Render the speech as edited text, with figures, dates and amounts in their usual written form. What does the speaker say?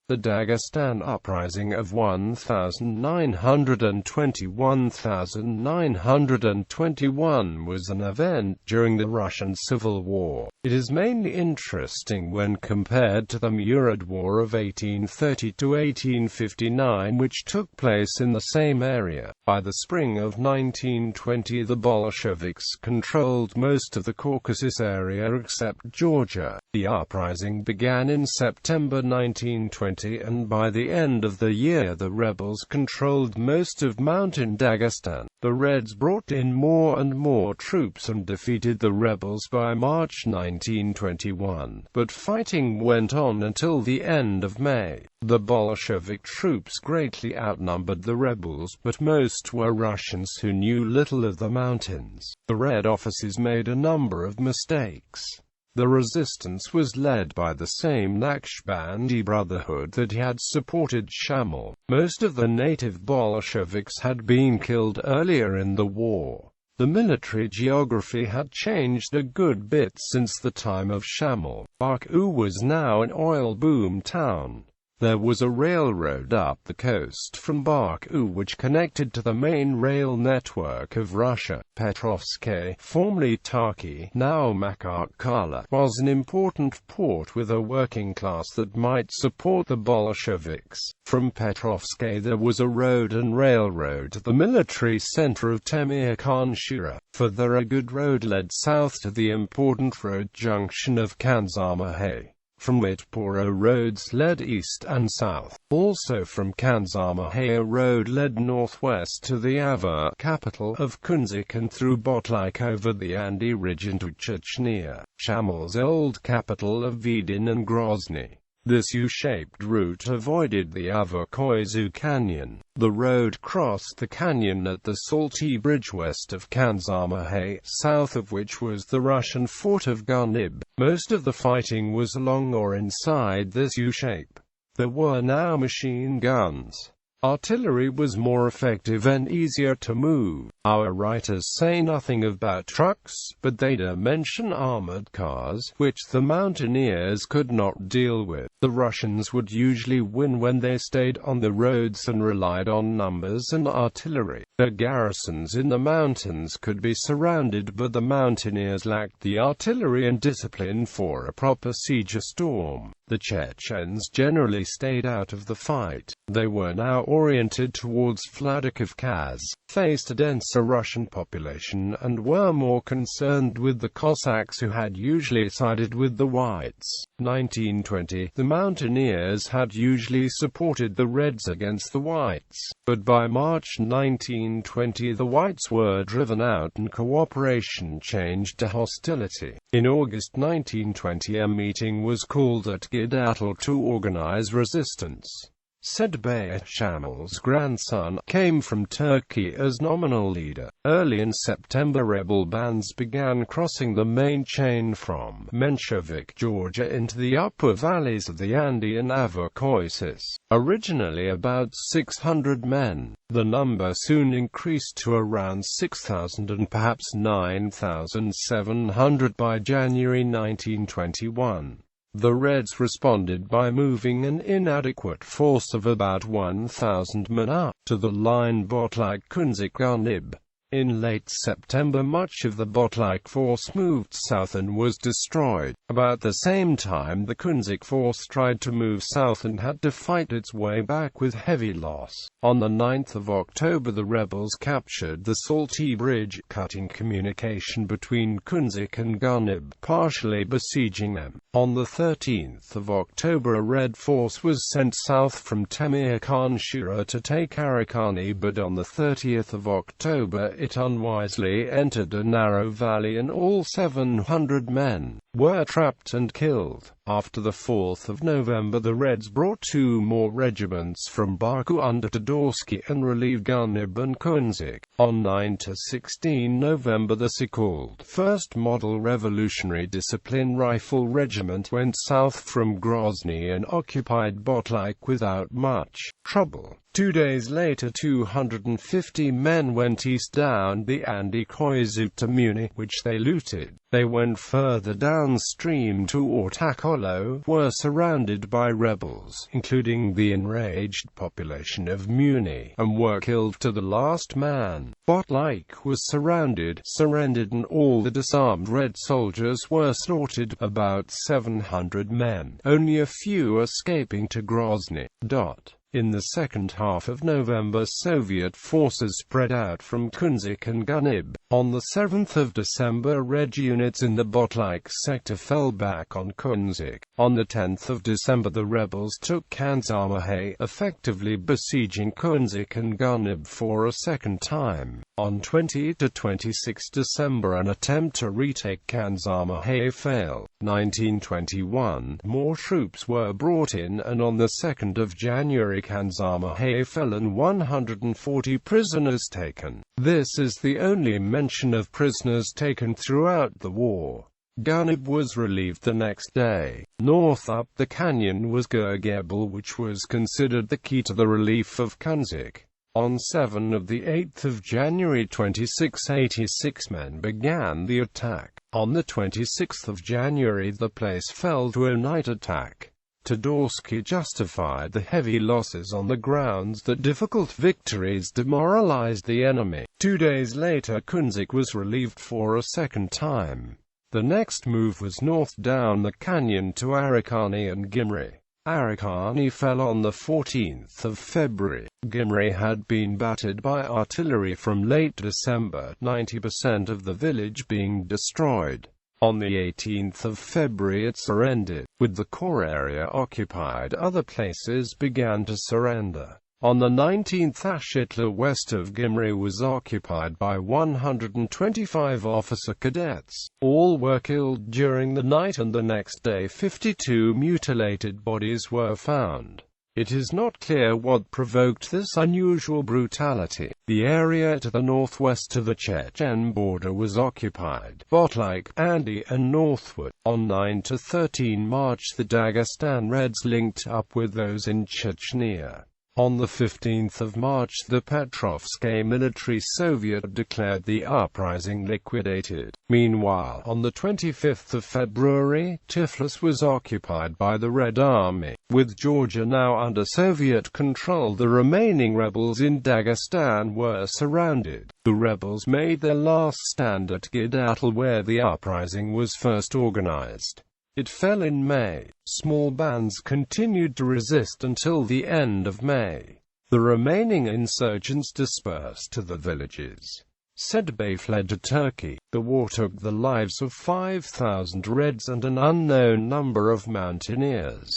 The Dagestan Uprising of 1920–1921 was an event during the Russian Civil War. It is mainly interesting when compared to the Murid War of 1830–1859, which took place in the same area. By the spring of 1920, the Bolsheviks controlled most of the Caucasus area except Georgia. The uprising began in September 1920, and by the end of the year the rebels controlled most of mountain Dagestan. The Reds brought in more and more troops and defeated the rebels by March 1921, but fighting went on until the end of May. The Bolshevik troops greatly outnumbered the rebels, but most were Russians who knew little of the mountains. The Red officers made a number of mistakes. The resistance was led by the same Naqshbandi Brotherhood that had supported Shamil. Most of the native Bolsheviks had been killed earlier in the war. The military geography had changed a good bit since the time of Shamil. Baku was now an oil boom town. There was a railroad up the coast from Baku which connected to the main rail network of Russia. Petrovsk, formerly Tarki, now Makarkala, was an important port with a working class that might support the Bolsheviks. From Petrovsk there was a road and railroad to the military center of Temir-Khanshura. Further, a good road led south to the important road junction of Kanzamahe. From Mitpura roads led east and south. Also from Kanzamahe a road led northwest to the Avar capital of Kunzik and through Botlik over the Andi Ridge into Chechnya, Shamil's old capital of Vidin and Grozny. This U-shaped route avoided the Avar-Koizu Canyon. The road crossed the canyon at the Salty Bridge west of Kanzamahe, south of which was the Russian fort of Garnib. Most of the fighting was along or inside this U-shape. There were now machine guns. Artillery was more effective and easier to move. Our writers say nothing about trucks, but they do mention armored cars, which the mountaineers could not deal with. The Russians would usually win when they stayed on the roads and relied on numbers and artillery. Their garrisons in the mountains could be surrounded, but the mountaineers lacked the artillery and discipline for a proper siege storm. The Chechens generally stayed out of the fight. They were now oriented towards Vladikavkaz, faced a denser Russian population, and were more concerned with the Cossacks who had usually sided with the Whites. 1920, the mountaineers had usually supported the Reds against the Whites, but by March 1920 the Whites were driven out and cooperation changed to hostility. In August 1920 a meeting was called at Gidatl to organize resistance. Sedbey, Shamil's grandson, came from Turkey as nominal leader. Early in September rebel bands began crossing the main chain from Menshevik Georgia into the upper valleys of the Andi and Avar Caucasus. Originally about 600 men, the number soon increased to around 6,000 and perhaps 9,700 by January 1921. The Reds responded by moving an inadequate force of about 1,000 men up to the line Botlik-Kunzik-Garnib. In late September much of the Botlik force moved south and was destroyed. About the same time the Kunzik force tried to move south and had to fight its way back with heavy loss. On the 9th of October the rebels captured the Salty Bridge, cutting communication between Kunzik and Garnib, partially besieging them. On the 13th of October a Red force was sent south from Temir-Khanshura to take Arakani, but on the 30th of October it unwisely entered a narrow valley and all 700 men were trapped and killed. After the 4th of November the Reds brought two more regiments from Baku under Todorsky and relieved Garnib and Kunzik. On 9–16 November the so-called 1st Model Revolutionary Discipline Rifle Regiment went south from Grozny and occupied Botlik without much trouble. 2 days later 250 men went east down the Andi to Munich, which they looted. They went further downstream to Ortakolo, were surrounded by rebels, including the enraged population of Munich, and were killed to the last man. Bolshevik was surrendered, and all the disarmed Red soldiers were slaughtered, about 700 men, only a few escaping to Grozny. In the second half of November, Soviet forces spread out from Kunzik and Gunib. On the 7th of December, Red units in the Bolshevik sector fell back on Kunzik. On the 10th of December, the rebels took Kanzamahay, effectively besieging Kunzik and Gunib for a second time. On 20 to 26 December, an attempt to retake Kanzamahay failed. 1921, more troops were brought in, and on the 2nd of January, Kanzamahay fell and 140 prisoners taken. This is the only mention of prisoners taken throughout the war. Gunib was relieved the next day. North up the canyon was Gurgebel, which was considered the key to the relief of Kunzik. On 7 of the 8th of January 2686 men began the attack. On the 26th of January the place fell to a night attack. Todorsky justified the heavy losses on the grounds that difficult victories demoralized the enemy. 2 days later Kunzik was relieved for a second time. The next move was north down the canyon to Arakani and Gimri. Arakani fell on the 14th of February. Gimri had been battered by artillery from late December, 90% of the village being destroyed. On the 18th of February it surrendered. With the core area occupied, other places began to surrender. On the 19th, Ashitla west of Gimri was occupied by 125 officer cadets. All were killed during the night, and the next day 52 mutilated bodies were found. It is not clear what provoked this unusual brutality. The area to the northwest of the Chechen border was occupied. Bolshevik, Andi, and northward. On 9 to 13 March the Dagestan Reds linked up with those in Chechnya. On the 15th of March the Petrovsky Military Soviet declared the uprising liquidated. Meanwhile, on the 25th of February, Tiflis was occupied by the Red Army. With Georgia now under Soviet control, the remaining rebels in Dagestan were surrounded. The rebels made their last stand at Gidatal, where the uprising was first organized. It fell in May. Small bands continued to resist until the end of May. The remaining insurgents dispersed to the villages. Sedbay fled to Turkey. The war took the lives of 5,000 Reds and an unknown number of mountaineers.